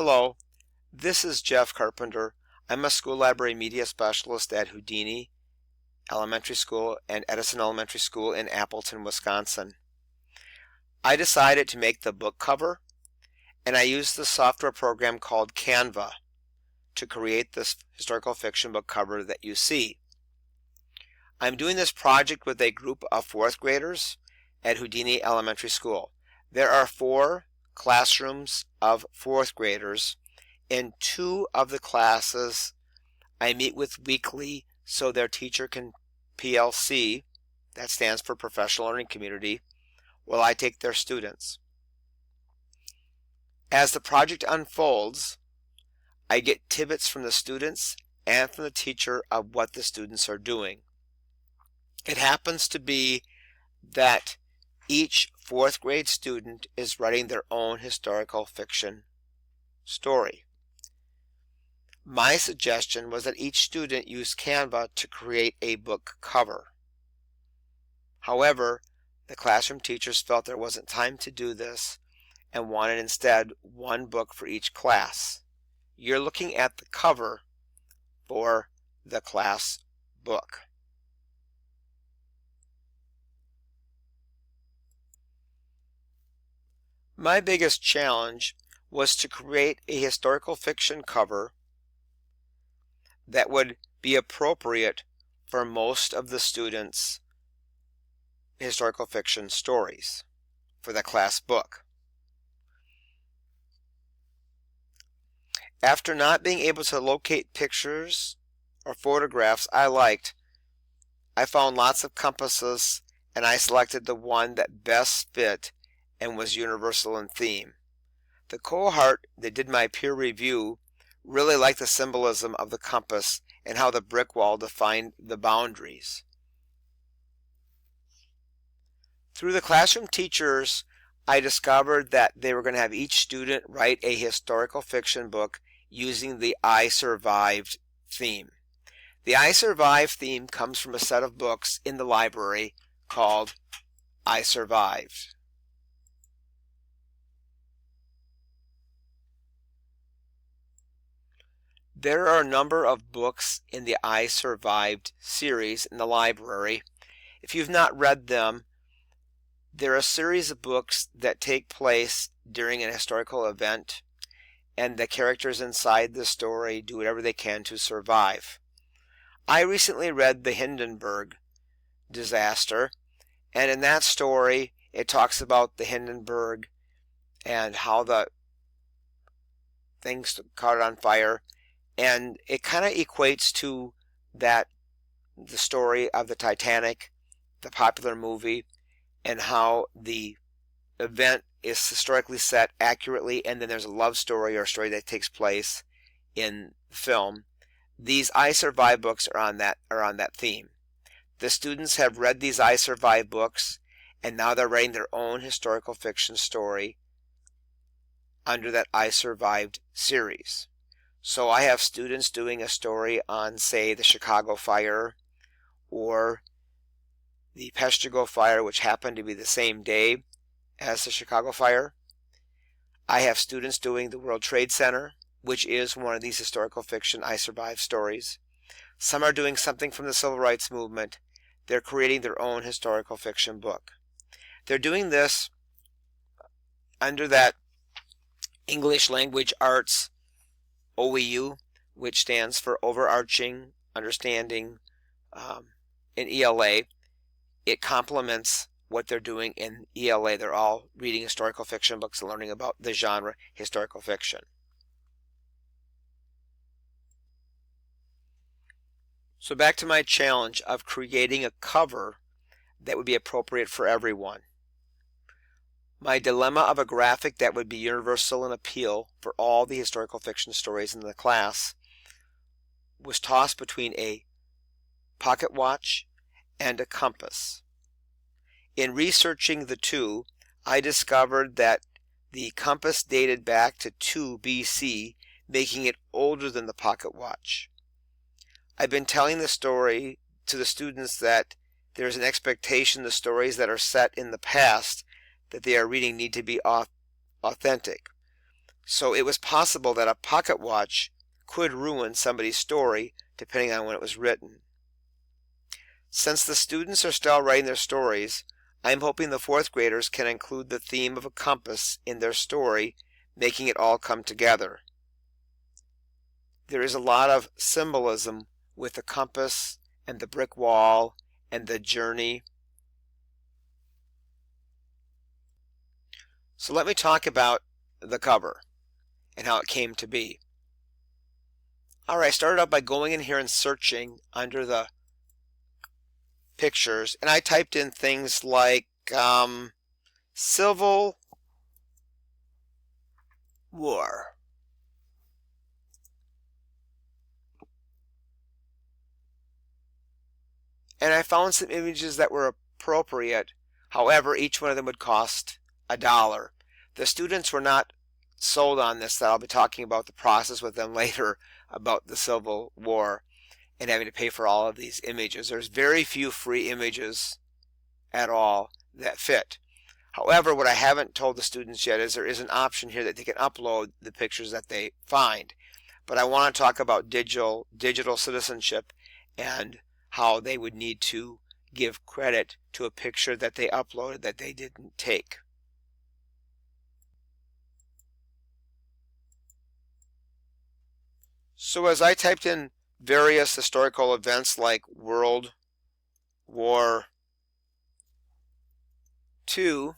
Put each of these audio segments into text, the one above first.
Hello, this is Jeff Carpenter. I'm a school library media specialist at Houdini Elementary School and Edison Elementary School in Appleton, Wisconsin. I decided to make the book cover, and I used the software program called Canva to create this historical fiction book cover that you see. I'm doing this project with a group of 4th graders at Houdini Elementary School. There are 4 classrooms of 4th graders. In 2 of the classes I meet with weekly so their teacher can PLC, that stands for Professional Learning Community, while I take their students. As the project unfolds, I get tidbits from the students and from the teacher of what the students are doing. It happens to be that each 4th grade student is writing their own historical fiction story. My suggestion was that each student use Canva to create a book cover. However, the classroom teachers felt there wasn't time to do this and wanted instead one book for each class. You're looking at the cover for the class book. My biggest challenge was to create a historical fiction cover that would be appropriate for most of the students' historical fiction stories for the class book. After not being able to locate pictures or photographs I liked, I found lots of compasses and I selected the one that best fit and was universal in theme. The cohort that did my peer review really liked the symbolism of the compass and how the brick wall defined the boundaries. Through the classroom teachers, I discovered that they were going to have each student write a historical fiction book using the I Survived theme. The I Survived theme comes from a set of books in the library called I Survived. There are a number of books in the I Survived series in the library. If you've not read them, they're a series of books that take place during an historical event, and the characters inside the story do whatever they can to survive. I recently read the Hindenburg disaster, and in that story it talks about the Hindenburg and how the things caught on fire. And it kind of equates to the story of the Titanic, the popular movie, and how the event is historically set accurately, and then there's a love story or a story that takes place in the film. These I Survive books are on that theme. The students have read these I Survive books, and now they're writing their own historical fiction story under that I Survived series. So I have students doing a story on, say, the Chicago fire or the Peshtigo fire, which happened to be the same day as the Chicago fire. I have students doing the World Trade Center, which is one of these historical fiction I Survived stories. Some are doing something from the Civil Rights Movement. They're creating their own historical fiction book. They're doing this under that English Language Arts OEU, which stands for Overarching Understanding in ELA. It complements what they're doing in ELA. They're all reading historical fiction books and learning about the genre historical fiction. So back to my challenge of creating a cover that would be appropriate for everyone. My dilemma of a graphic that would be universal in appeal for all the historical fiction stories in the class was tossed between a pocket watch and a compass. In researching the two, I discovered that the compass dated back to 2 BC, making it older than the pocket watch. I've been telling the story to the students that there's an expectation the stories that are set in the past that they are reading need to be authentic. So it was possible that a pocket watch could ruin somebody's story depending on when it was written. Since the students are still writing their stories, I'm hoping the fourth graders can include the theme of a compass in their story, making it all come together. There is a lot of symbolism with the compass and the brick wall and the journey. So let me talk about the cover and how it came to be. Alright, I started out by going in here and searching under the pictures, and I typed in things like Civil War. And I found some images that were appropriate. However, each one of them would cost $1. The students were not sold on this, that I'll be talking about the process with them later about the Civil War and having to pay for all of these images. There's very few free images at all that fit. However, what I haven't told the students yet is there is an option here that they can upload the pictures that they find. But I want to talk about digital citizenship and how they would need to give credit to a picture that they uploaded that they didn't take. So as I typed in various historical events like World War II,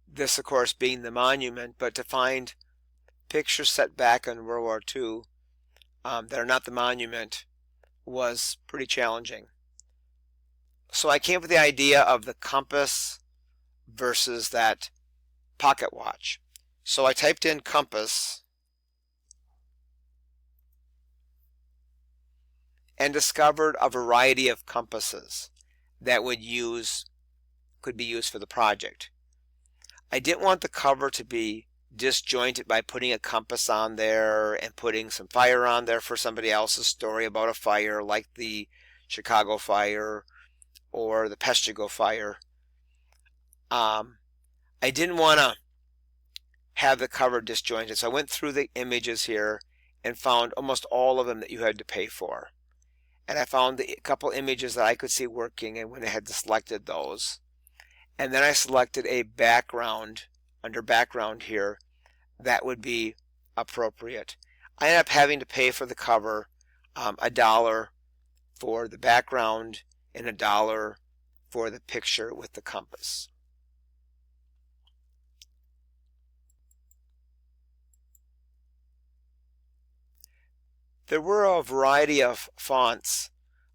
this of course being the monument, but to find pictures set back in World War II that are not the monument was pretty challenging. So I came up with the idea of the compass versus that pocket watch. So I typed in compass and discovered a variety of compasses that could be used for the project. I didn't want the cover to be disjointed by putting a compass on there and putting some fire on there for somebody else's story about a fire like the Chicago fire or the Peshtigo fire. I didn't want to have the cover disjointed, so I went through the images here and found almost all of them that you had to pay for. And I found a couple images that I could see working and went ahead and selected those. And then I selected a background under background here that would be appropriate. I ended up having to pay for the cover $1 for the background and $1 for the picture with the compass. There were a variety of fonts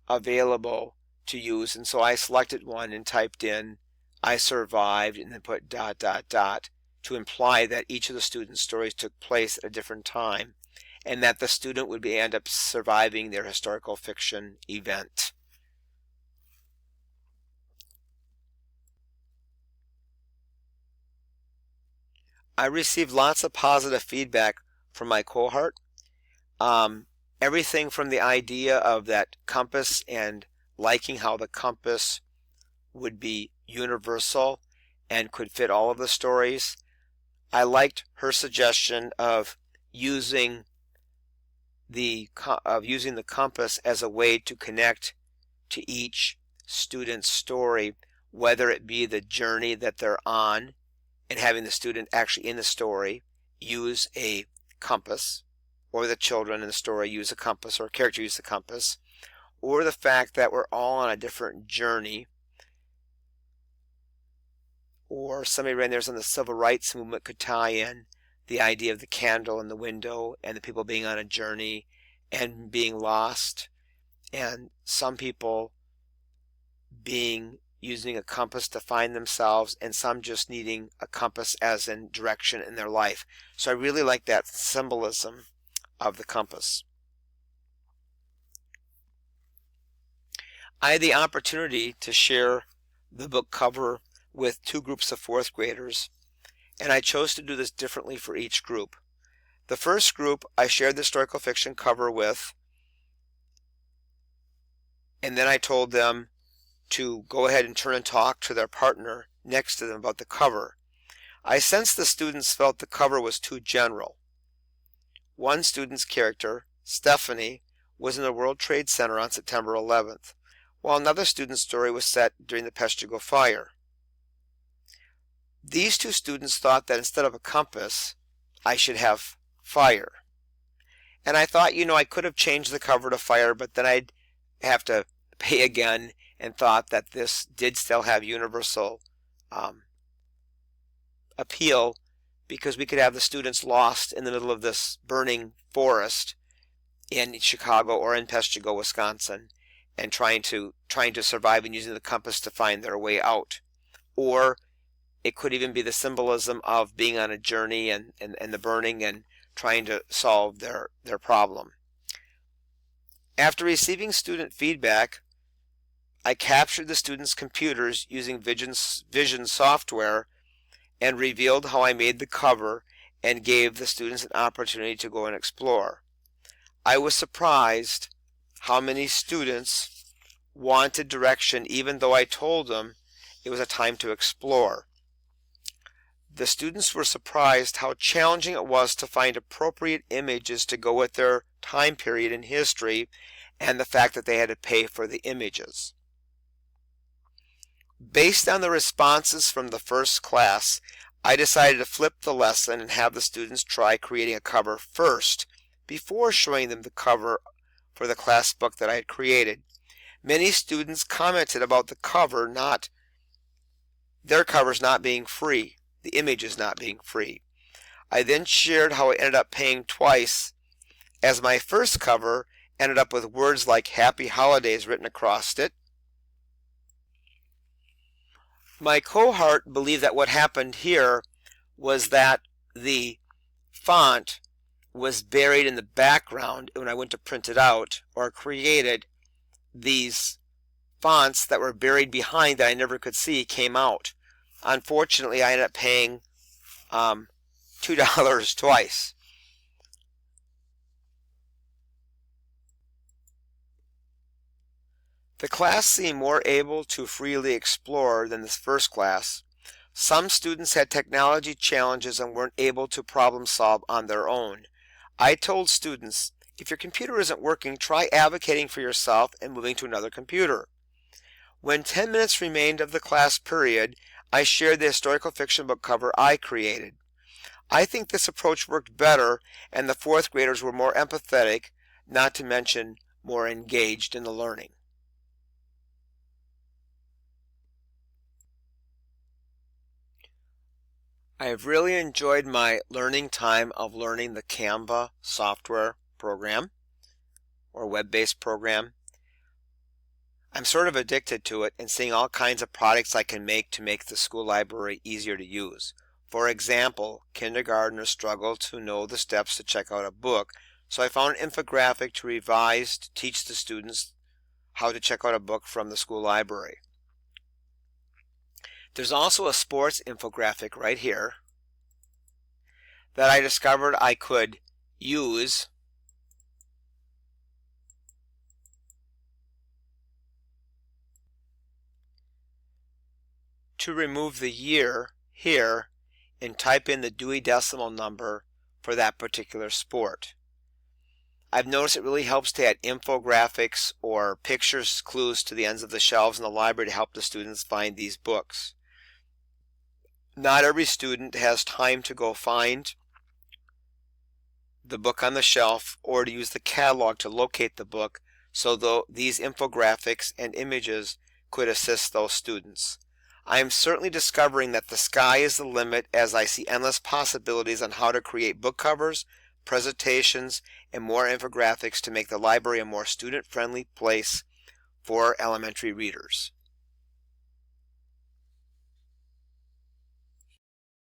available to use, and so I selected one and typed in "I survived" and then put ... to imply that each of the students' stories took place at a different time and that the student would end up surviving their historical fiction event. I received lots of positive feedback from my cohort. Everything from the idea of that compass and liking how the compass would be universal and could fit all of the stories. I liked her suggestion of using the compass as a way to connect to each student's story, whether it be the journey that they're on and having the student actually in the story use a compass, or the children in the story use a compass, or a character use a compass, or the fact that we're all on a different journey, or somebody ran theirs on the civil rights movement could tie in the idea of the candle in the window and the people being on a journey and being lost, and some people using a compass to find themselves, and some just needing a compass as in direction in their life. So I really like that symbolism of the compass. I had the opportunity to share the book cover with two groups of fourth graders, and I chose to do this differently for each group. The first group I shared the historical fiction cover with, and then I told them to go ahead and turn and talk to their partner next to them about the cover. I sensed the students felt the cover was too general. One student's character, Stephanie, was in the World Trade Center on September 11th, while another student's story was set during the Peshtigo fire. These two students thought that instead of a compass, I should have fire. And I thought, I could have changed the cover to fire, but then I'd have to pay again, and thought that this did still have universal appeal, because we could have the students lost in the middle of this burning forest in Chicago or in Peshtigo, Wisconsin, and trying to survive and using the compass to find their way out. Or it could even be the symbolism of being on a journey and the burning and trying to solve their problem. After receiving student feedback, I captured the students' computers using Vision software and revealed how I made the cover and gave the students an opportunity to go and explore. I was surprised how many students wanted direction even though I told them it was a time to explore. The students were surprised how challenging it was to find appropriate images to go with their time period in history and the fact that they had to pay for the images. Based on the responses from the first class, I decided to flip the lesson and have the students try creating a cover first before showing them the cover for the class book that I had created. Many students commented about the cover their covers not being free, the images not being free. I then shared how I ended up paying twice, as my first cover ended up with words like Happy Holidays written across it. My cohort believed that what happened here was that the font was buried in the background. When I went to print it out or created, these fonts that were buried behind that I never could see came out. Unfortunately, I ended up paying $2 twice. The class seemed more able to freely explore than this first class. Some students had technology challenges and weren't able to problem solve on their own. I told students, if your computer isn't working, try advocating for yourself and moving to another computer. When 10 minutes remained of the class period, I shared the historical fiction book cover I created. I think this approach worked better, and the fourth graders were more empathetic, not to mention more engaged in the learning. I have really enjoyed my learning time of learning the Canva software program or web-based program. I'm sort of addicted to it and seeing all kinds of products I can make to make the school library easier to use. For example, kindergartners struggle to know the steps to check out a book, so I found an infographic to revise to teach the students how to check out a book from the school library. There's also a sports infographic right here that I discovered I could use to remove the year here and type in the Dewey Decimal number for that particular sport. I've noticed it really helps to add infographics or pictures, clues to the ends of the shelves in the library to help the students find these books. Not every student has time to go find the book on the shelf or to use the catalog to locate the book, so these infographics and images could assist those students. I am certainly discovering that the sky is the limit as I see endless possibilities on how to create book covers, presentations, and more infographics to make the library a more student-friendly place for elementary readers.